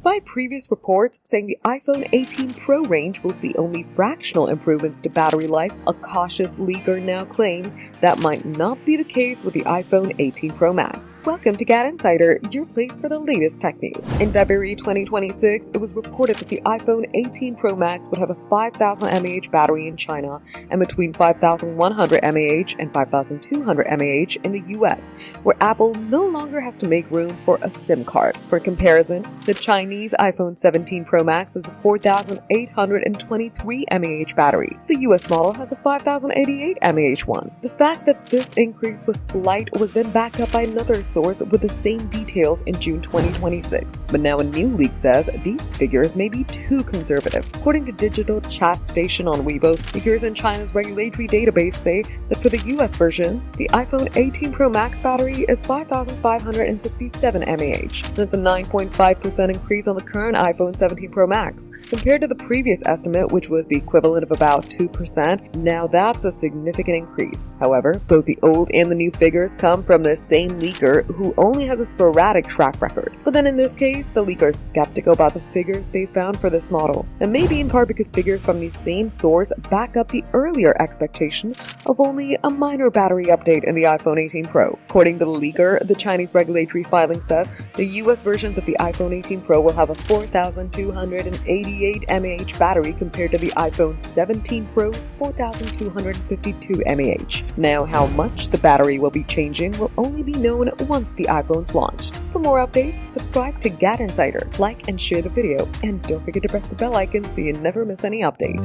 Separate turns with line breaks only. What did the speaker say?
Despite previous reports saying the iPhone 18 Pro range will see only fractional improvements to battery life, a cautious leaker now claims that might not be the case with the iPhone 18 Pro Max. Welcome to GadInsider, your place for the latest tech news. In February 2026, it was reported that the iPhone 18 Pro Max would have a 5,000 mAh battery in China and between 5,100 mAh and 5,200 mAh in the US, where Apple no longer has to make room for a SIM card. For comparison, the Chinese iPhone 17 Pro Max has a 4,823 mAh battery. The US model has a 5,088 mAh one. The fact that this increase was slight was then backed up by another source with the same details in June 2026. But now a new leak says these figures may be too conservative. According to digital chat station on Weibo, figures in China's regulatory database say that for the US versions, the iPhone 18 Pro Max battery is 5,567 mAh. That's a 9.5% increase on the current iPhone 17 Pro Max. Compared to the previous estimate, which was the equivalent of about 2%, now that's a significant increase. However, both the old and the new figures come from the same leaker who only has a sporadic track record. But then in this case, the leaker is skeptical about the figures they found for this model. That may be in part because figures from the same source back up the earlier expectation of only a minor battery update in the iPhone 18 Pro. According to the leaker, the Chinese regulatory filing says the US versions of the iPhone 18 Pro will have a 4,288 mAh battery compared to the iPhone 17 Pro's 4,252 mAh. Now, how much the battery will be changing will only be known once the iPhone's launched. For more updates, subscribe to GadInsider, like and share the video, and don't forget to press the bell icon so you never miss any update.